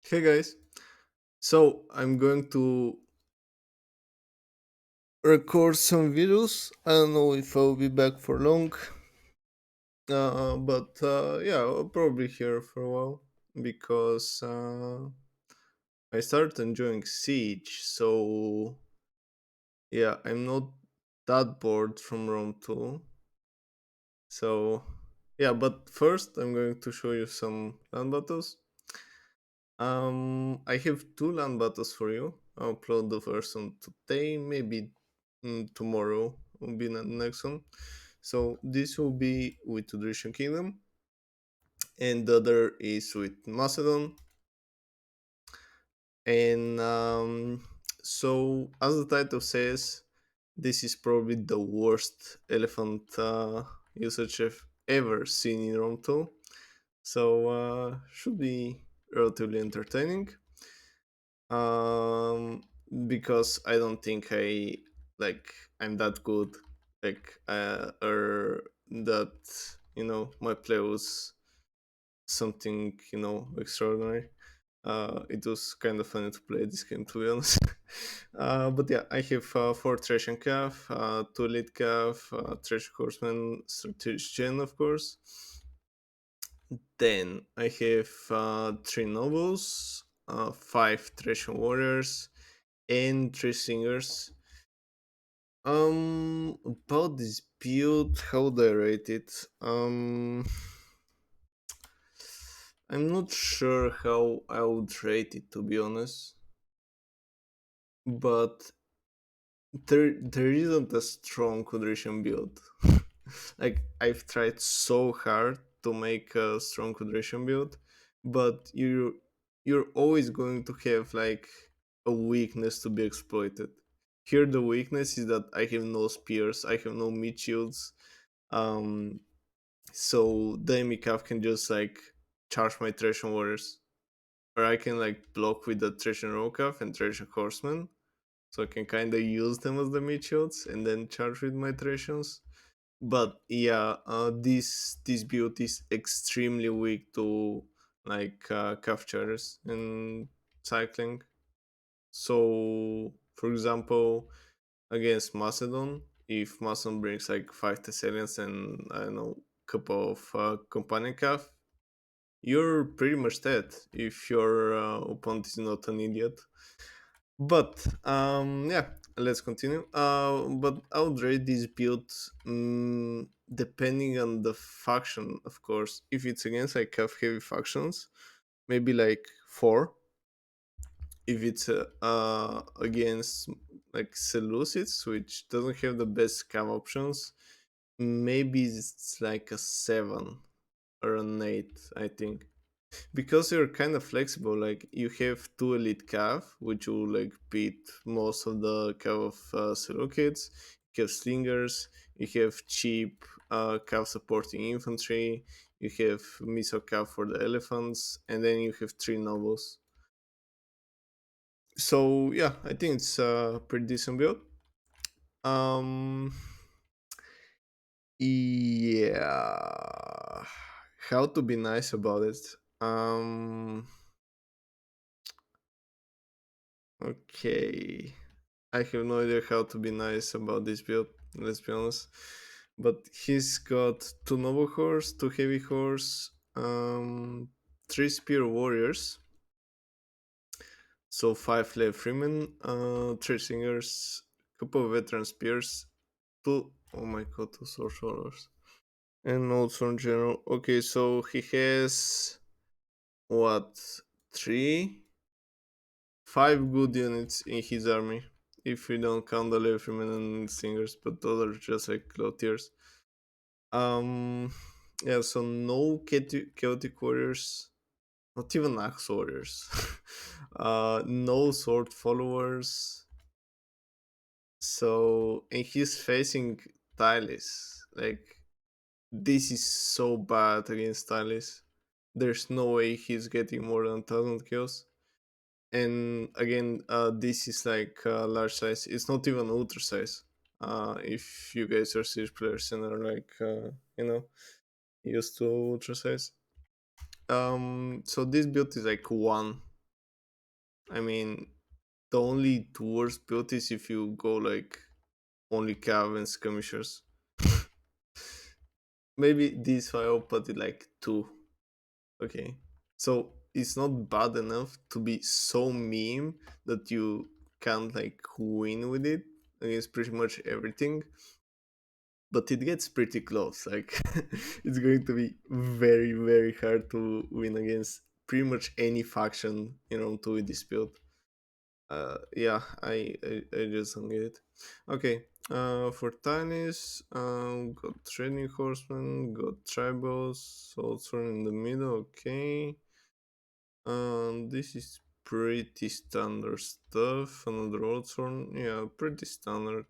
Hey guys, so I'm going to record some videos. I don't know if I'll be back for long, but yeah, I'll probably here for a while because I started enjoying Siege. So yeah, I'm not that bored from Rome 2. So yeah, but first I'm going to show you some land battles. I have two land battles for you. I'll upload the first one today, maybe tomorrow will be the next one. So this will be with Odrysian Kingdom, and the other is with Macedon. And so, as the title says, this is probably the worst elephant usage I've ever seen in Rome 2. So should be relatively entertaining. um because I don't think I'm that good, or that my play was something extraordinary. It was kind of funny to play this game, to be honest. But yeah, I have four trash and calf, two elite calf, trash horseman, strategic gen, of course. Then I have three nobles, five Thracian warriors, and three singers. About this build, how would I rate it? I'm not sure how I would rate it, to be honest. But there isn't a strong Odrysian build. Like, I've tried so hard to make a strong Odrysian build, but you're always going to have like a weakness to be exploited. Here the weakness is that I have no spears, I have no meat shields. Um so the enemy calf can just like charge my Thracian warriors. Or I can like block with the Thracian row calf and Thracian horseman, so I can kind of use them as the mid shields and then charge with my Thracians. But yeah, this build is extremely weak to like calf chargers and cycling. So, for example, against Macedon, if Macedon brings like five Thessalians and I don't know, couple of companion calf, you're pretty much dead if your opponent is not an idiot. But yeah, let's continue. But I would rate this build, depending on the faction, of course. If it's against like half heavy factions, maybe like four. If it's against like Seleucids, which doesn't have the best cam options, maybe it's like a seven or an eight, I think. Because you're kind of flexible. Like, you have two elite cav, which will like beat most of the cav of solo kids. You have slingers, you have cheap cav supporting infantry, you have miso cav for the elephants, and then you have three nobles. So yeah, I think it's a pretty decent build. um yeah, how to be nice about it? Okay, I have no idea how to be nice about this build, let's be honest. But he's got two noble horse, two heavy horse, three spear warriors, so five left freemen, three singers, couple of veteran spears, two, oh my god, two sorcerers, and also in general. Okay, so he has what, three, five good units in his army, if we don't count the Leofrimen and Stingers, but those are just like low tiers. Um, yeah, so no chaotic warriors, not even axe warriors. No sword followers. So, and he's facing Tylis. Like, this is so bad against Tylis. There's no way he's getting more than 1,000 kills. And again, this is like large size. It's not even ultra size. If you guys are Siege players and are like used to ultra size. So this build is like one. I mean, the only worst build is if you go like only cav and skirmishers. Maybe this file put it like two. Okay. So it's not bad enough to be so meme that you can't like win with it against pretty much everything, but it gets pretty close. Like it's going to be very, very hard to win against pretty much any faction in round two with this build. Yeah, I just don't get it. Okay, for Tinies, got Training Horseman, got Tribals, Soulstorm in the middle, okay. This is pretty standard stuff. Another Oldthorn, yeah, pretty standard.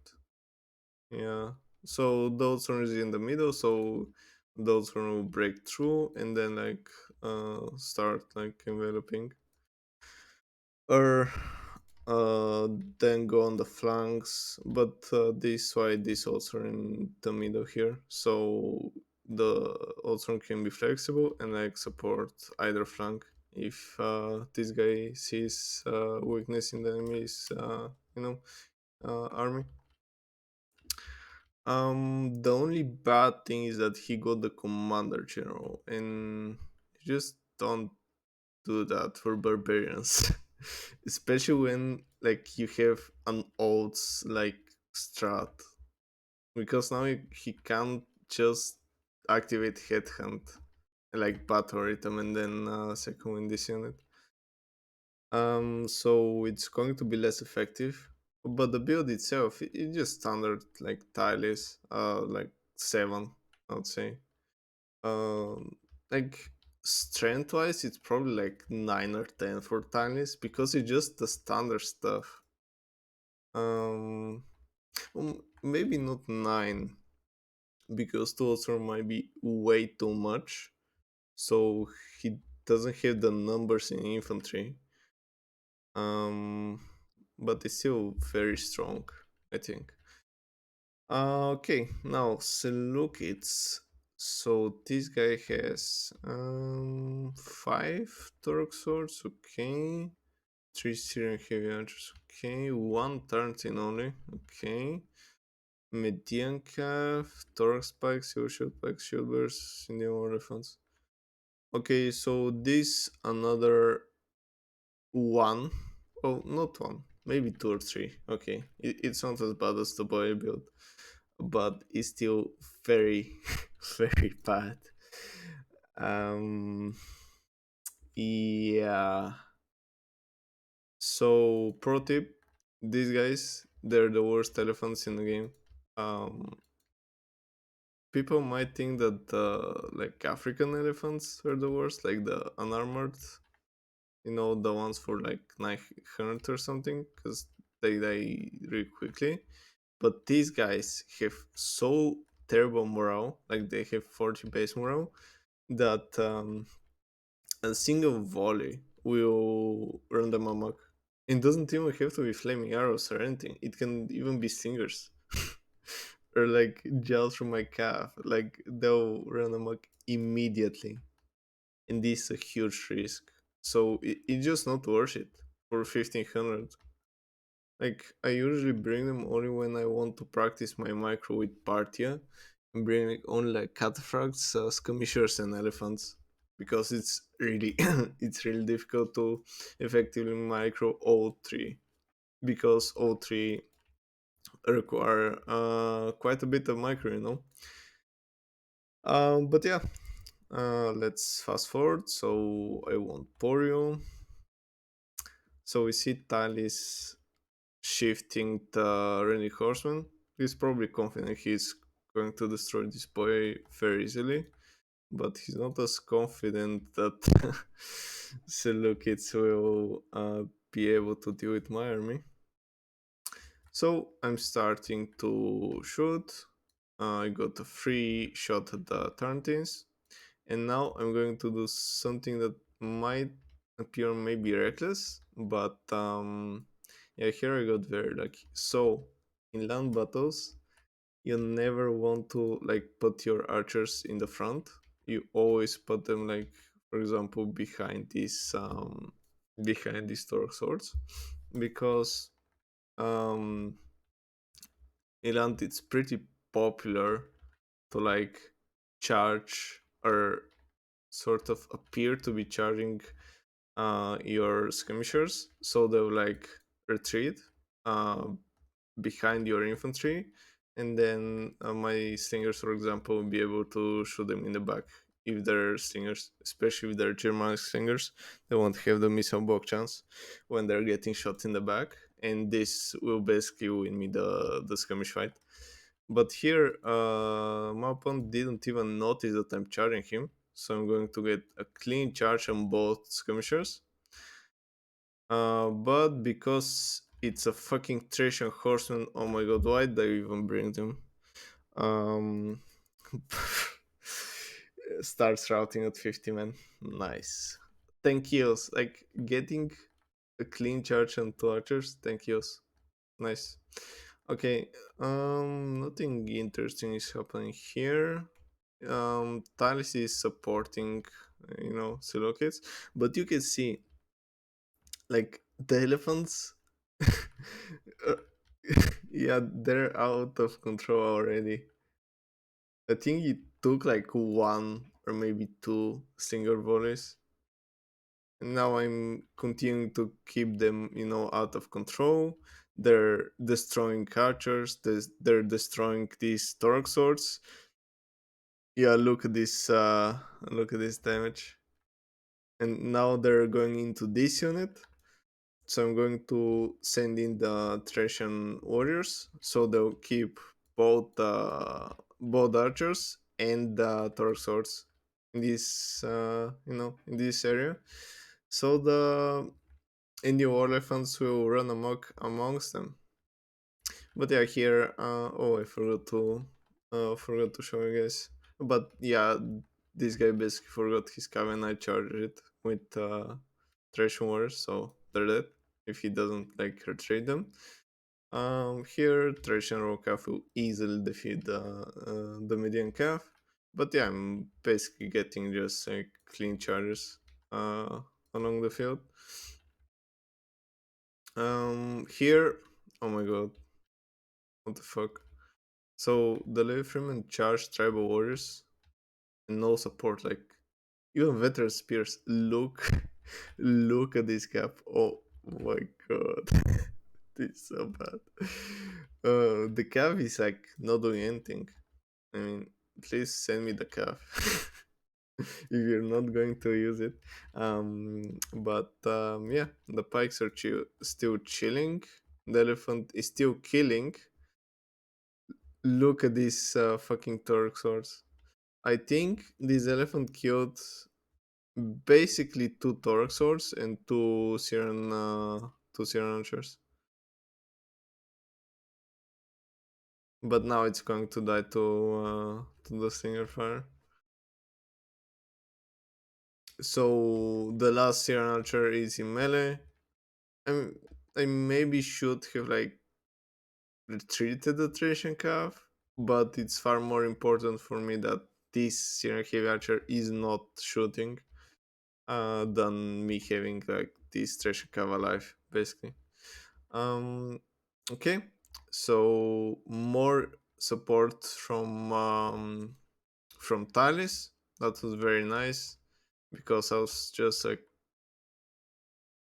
Yeah. So those ones in the middle, so those one will break through and then like start like enveloping. Or then go on the flanks, but this why this also in the middle here. So the also can be flexible and like support either flank if this guy sees weakness in the enemy's you know army. The only bad thing is that he got the commander general, and you just don't do that for barbarians, especially when like you have an odds like strat, because now he can't just activate headhunt like battle rhythm and then second win this unit. So it's going to be less effective. But the build itself, it just standard like tiles, like seven, I would say. Um, like strength wise, it's probably like 9 or 10 for tiles because it's just the standard stuff. Um, maybe not 9 because Tulsor might be way too much. So he doesn't have the numbers in infantry. Um, but it's still very strong, I think. Okay, now Seleucids. So this guy has five Torque swords, okay. Three Syrian heavy archers, okay. One Tartan only, okay. Median calf, Torque spikes, silver shield spikes, shield bursts, Indian elephants. Okay, so this another one. Oh, not one, maybe two or three. Okay, it's not as bad as the boy build, but it's still very, very bad. Um, yeah. So, pro tip: these guys, they're the worst elephants in the game. Um, People might think that like African elephants are the worst, like the unarmored, the ones for like 900 or something, because they die really quickly. But these guys have so terrible morale, like they have 40 base morale, that a single volley will run them amok. It doesn't even have to be flaming arrows or anything. It can even be stingers. Or like gels from my calf. Like they'll run amok immediately. And this is a huge risk. So it's just not worth it for 1500. Like I usually bring them only when I want to practice my micro with Partia, and bring like, only like cataphracts, skirmishers, and elephants because it's really it's really difficult to effectively micro all three because all three require quite a bit of micro, But yeah, let's fast forward. So I want Porio. So we see Talis shifting the Renny Horseman. He's probably confident he's going to destroy this boy very easily, but he's not as confident that Seleucids will be able to deal with my army. So I'm starting to shoot. I got a free shot at the Tarantines, and now I'm going to do something that might appear maybe reckless, but yeah, here I got very lucky. So in land battles, you never want to like put your archers in the front. You always put them like, for example, behind this behind these Torque swords, because um, Ilant it's pretty popular to like charge or sort of appear to be charging your skirmishers, so they'll like retreat uh, behind your infantry, and then my slingers, for example, will be able to shoot them in the back. If they're slingers, especially if they're Germanic slingers, they won't have the missile block chance when they're getting shot in the back, and this will basically win me the skirmish fight. But here, my opponent didn't even notice that I'm charging him, so I'm going to get a clean charge on both skirmishers. But because it's a fucking Thracian horseman, oh my god, why did I even bring them? Um, starts routing at 50 men. Nice. 10 kills. Like getting a clean charge and two archers, 10 kills. Nice. Okay, nothing interesting is happening here. Talis is supporting, Seleucids, but you can see like the elephants uh, yeah, they're out of control already. I think it took like one or maybe two single volleys, and now I'm continuing to keep them, out of control. They're destroying archers, they're destroying these torque swords. Yeah, look at this damage. And now they're going into this unit. So I'm going to send in the Thracian warriors, so they'll keep both archers and the Torque swords in this in this area. So the Indian war elephants will run amok amongst them. But yeah, here I forgot to show you guys. But yeah, this guy basically forgot his cav and I charged it with Thracian warriors, so they're dead if he doesn't like retreat them. Here Thracian raw calf will easily defeat the median calf. But yeah, I'm basically getting just like clean charges along the field. Here, oh my god, what the fuck? So the Levi Freeman charged tribal warriors and no support. Like even veteran spears. Look, look at this cap. Oh my god, this is so bad. The cap is like not doing anything. I mean, please send me the cap if you're not going to use it. But yeah, the pikes are still chilling. The elephant is still killing. Look at these fucking Torque swords. I think this elephant killed basically two Torque swords and two Syrian archers. But now it's going to die to the Stinger Fire. So the last Syrian archer is in melee. I, I maybe should have like retreated the Thracian calf, but it's far more important for me that this Syrian heavy archer is not shooting than me having like this Thracian calf alive, basically. Um, okay, so more support from Talis. That was very nice because I was just like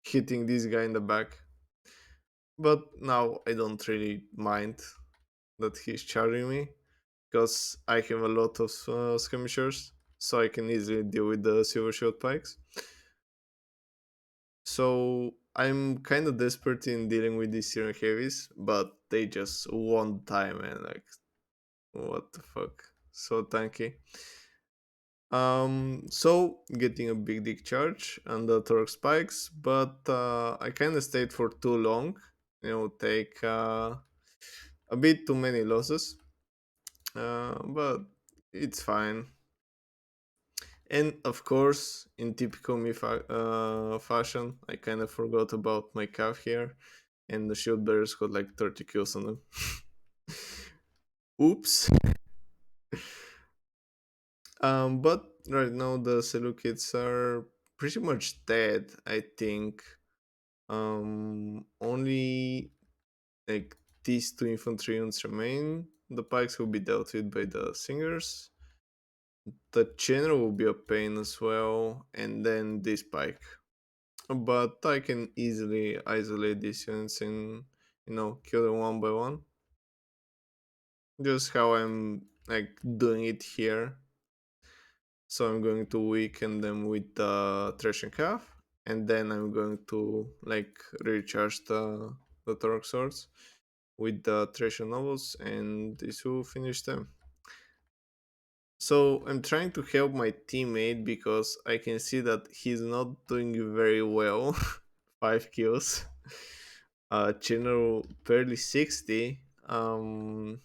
hitting this guy in the back. But now I don't really mind that he's charging me because I have a lot of skirmishers, so I can easily deal with the silver shield pikes. So I'm kind of desperate in dealing with these Syrian heavies, but they just won't die, man. Like, what the fuck? So tanky. So getting a big dick charge and the torque spikes, but I kind of stayed for too long. Take a bit too many losses, but it's fine. And of course, in typical me fashion, I kind of forgot about my calf here, and the shield bearers got like 30 kills on them. Oops. But right now the Seleucids are pretty much dead, I think. Only like these two infantry units remain. The pikes will be dealt with by the singers. The general will be a pain as well, and then this pike. But I can easily isolate these units and kill them one by one. Just how I'm like doing it here. So I'm going to weaken them with the threshing calf, and then I'm going to like recharge the torque swords with the threshing nobles, and this will finish them. So I'm trying to help my teammate because I can see that he's not doing very well. 5 kills. General barely 60. 4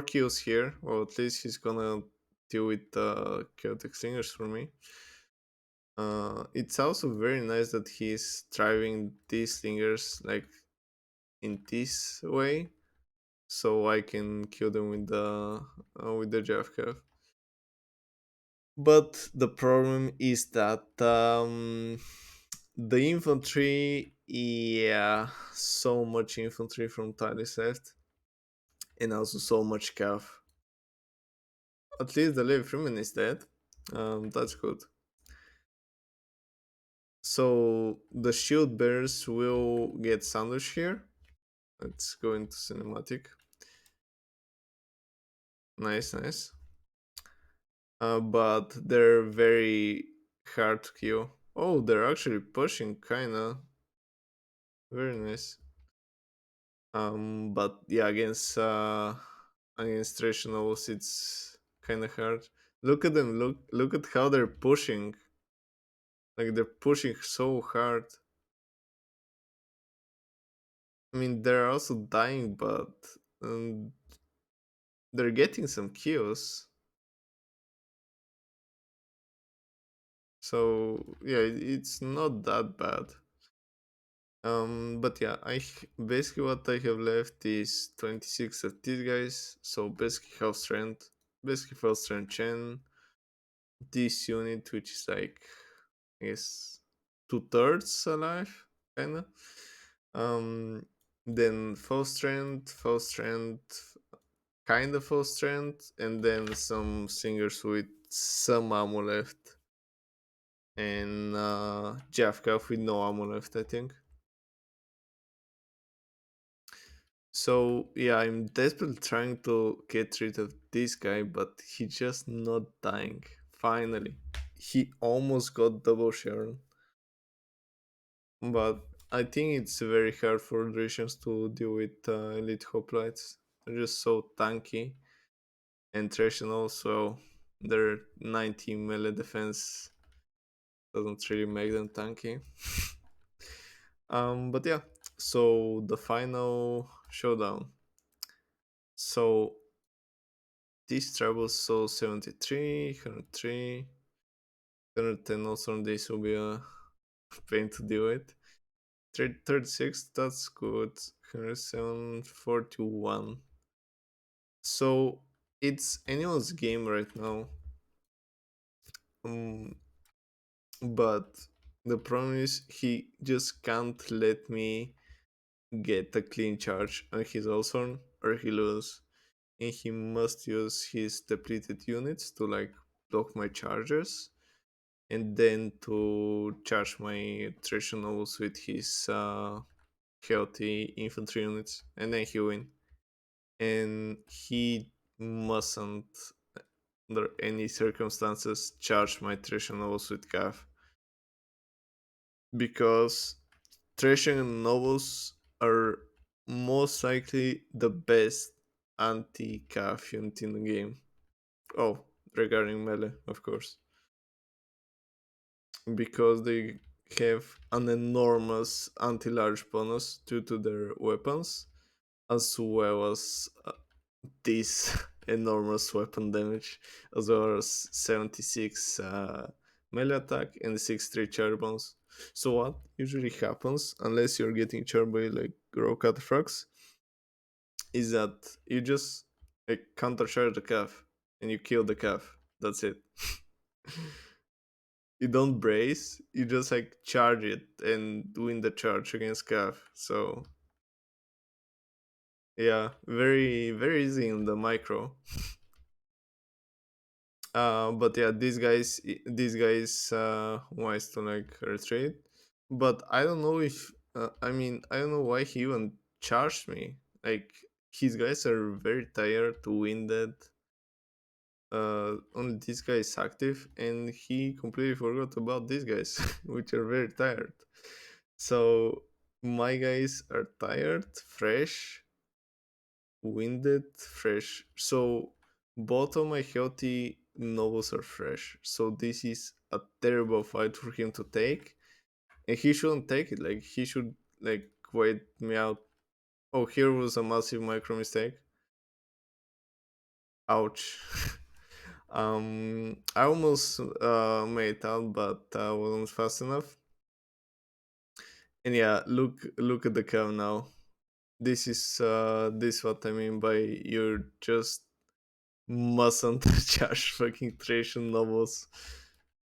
kills here. Well, at least he's gonna deal with chaotic slingers for me. It's also very nice that he's driving these slingers like in this way, so I can kill them with the JFK. But the problem is that the infantry, yeah, so much infantry from Thales left, and also so much cav. At least the Levi Freeman is dead. That's good. So the shield bearers will get sandwiched here. Let's go into cinematic. Nice, nice. But they're very hard to kill. Oh, they're actually pushing, kinda. Very nice. But yeah, against Trishnovs, it's kind of hard. Look at them. Look at how they're pushing. Like they're pushing so hard. I mean, they're also dying, but um, they're getting some kills. So yeah, it's not that bad. But yeah, basically what I have left is 26 of these guys. So basically half strength, basically full strength Chen. This unit, which is like I guess 2/3 alive, kinda. Um, then full strength, kind of full strength, and then some singers with some ammo left, and Javka with no ammo left, I think. So yeah, I'm desperately trying to get rid of this guy, but he's just not dying. Finally, he almost got double Sharon, but I think it's very hard for Odrysians to deal with elite hoplites. They're just so tanky and Thracian also. Their 90 melee defense doesn't really make them tanky. But yeah, so the final showdown. So these troubles so 73, 103, 110 also on this will be a pain to deal with. 36, that's good. 107, 41. So it's anyone's game right now. Um, but the problem is he just can't let me get a clean charge on his Olsorn or he lose. And he must use his depleted units to like block my charges and then to charge my traditionals with his healthy infantry units and then he win. And he mustn't under any circumstances charge my traditionals with Cav because Thracian nobles are most likely the best anti-calf unit in the game. Oh, regarding melee, of course, because they have an enormous anti-large bonus due to their weapons, as well as this enormous weapon damage, as well as 76 melee attack and 63 charge bones. So what usually happens, unless you're getting charged by like raw cataphracts, is that you just like countercharge the calf and you kill the calf. That's it. you don't brace, you just like charge it and win the charge against Cav. So yeah, very very easy in the micro. But yeah, these guys wants to like retreat, but I don't know if I mean I don't know why he even charged me. Like his guys are very tired to win that. Only this guy is active, and he completely forgot about these guys, which are very tired. So my guys are tired, fresh, winded, fresh. So both of my healthy nobles are fresh. So this is a terrible fight for him to take, and he shouldn't take it. Like he should like wait me out. Oh, here was a massive micro mistake. Ouch. I almost made it out, but I wasn't fast enough. And yeah, look at the cow now. This what I mean by you're just mustn't charge fucking Thracian novels.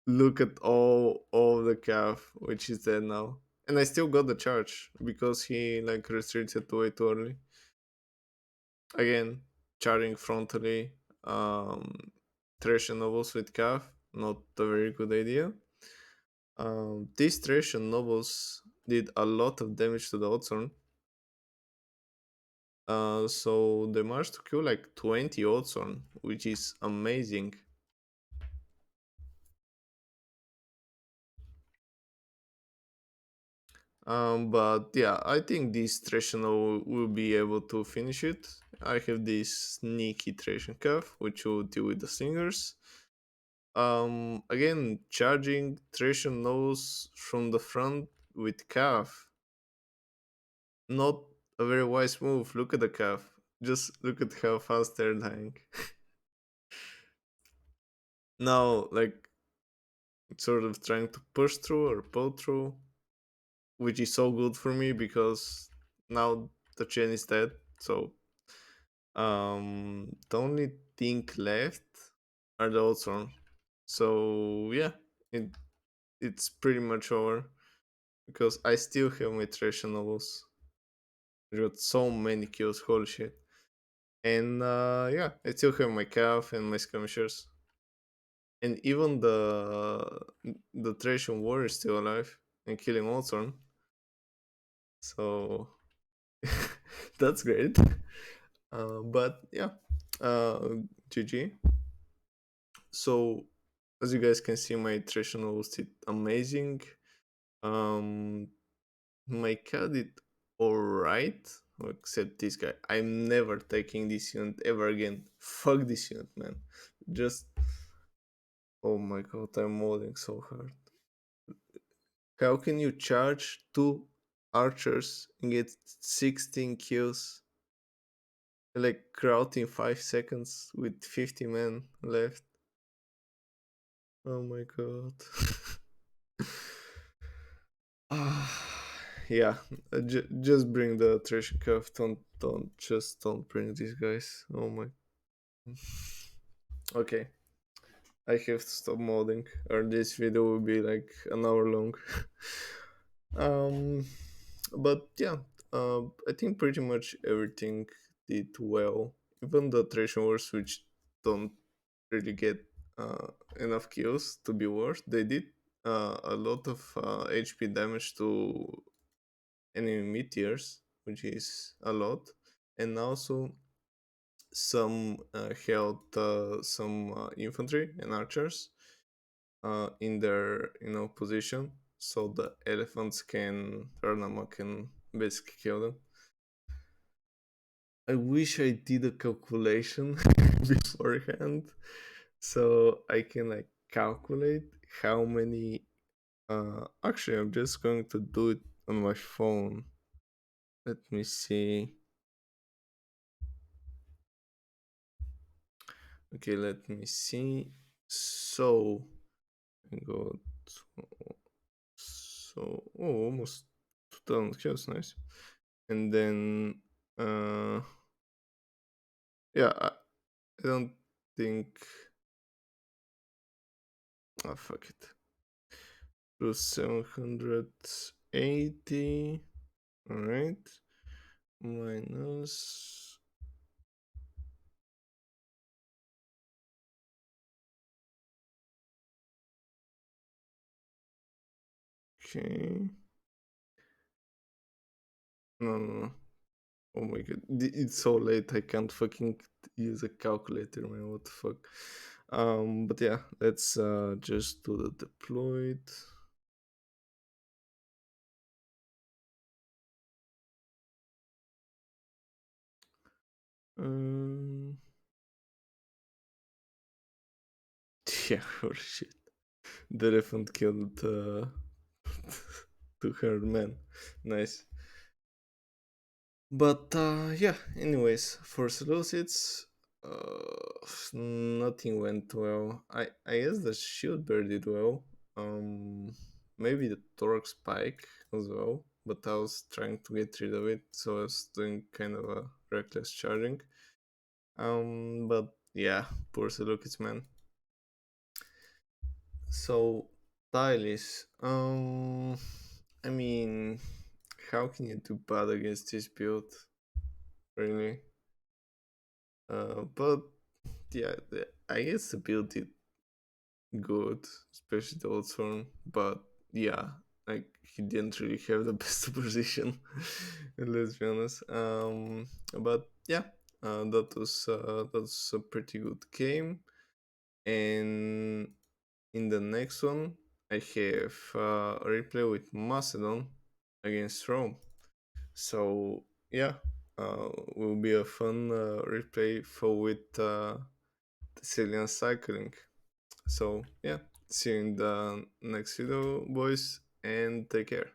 Look at all the calf, which is dead now. And I still got the charge because he like restricted way too early. Again, charging frontally, Thracian novels with calf, not a very good idea. These Thracian novels did a lot of damage to the Odzorn. So they managed to kill like 20 Odzorn, which is amazing. But yeah, I think this Thracian will be able to finish it. I have this sneaky Thracian Calf, which will deal with the Singers. Again, charging Thracian nose from the front with Calf. Not a very wise move. Look at the Calf. Just look at how fast they're dying. Now, like, sort of trying to push through or pull through, which is so good for me because now the chain is dead. So the only thing left are the Ultron. So yeah, it it's pretty much over because I still have my treasure novels. I got so many kills, holy shit. And yeah, I still have my calf and my skirmishers. And even the Thracian warrior is still alive and killing Ultron. So that's great. But yeah, GG. So as you guys can see, my traditional did amazing. Um, my cat did alright, except this guy. I'm never taking this unit ever again. Fuck this unit, man. Just oh my god, I'm modding so hard. How can you charge two archers and get 16 kills? Like crowd in 5 seconds with 50 men left. Oh my god. Yeah, just bring the treasure cuff. Don't bring these guys. Oh my. Okay, I have to stop modding, or this video will be like an hour long. um, but yeah, I think pretty much everything did well. Even the treasure wars, which don't really get uh, enough kills to be worth, they did a lot of HP damage to enemy meteors, which is a lot, and also some held some infantry and archers in their position, so the elephants can run amok and basically kill them. I wish I did a calculation beforehand, so I can like calculate how many. Actually, I'm just going to do it on my phone. Let me see. Okay, let me see. So I go to, almost 2000 kills, nice. And then yeah, I don't think fuck it. plus 780. All right. Minus. Okay. No, no, no. Oh my god. It's so late. I can't fucking use a calculator, man. What the fuck? But yeah, let's just do the deployed. Um, yeah, oh shit. The elephant killed 200 men. Nice. But yeah, anyways, for Seleucids, nothing went well. I guess the shield bear did well. Maybe the torque spike as well, but I was trying to get rid of it, so I was doing kind of a reckless charging. But yeah, poor Seleucids, man. So, Tylis, I mean, how can you do bad against this build, really? But yeah, I guess the build did good, especially the old Storm. But yeah, like he didn't really have the best position. Let's be honest. But yeah, that was a pretty good game. And in the next one, I have a replay with Macedon against Rome. So yeah, will be a fun replay for with Sicilian cycling. So yeah, see you in the next video, boys, and take care.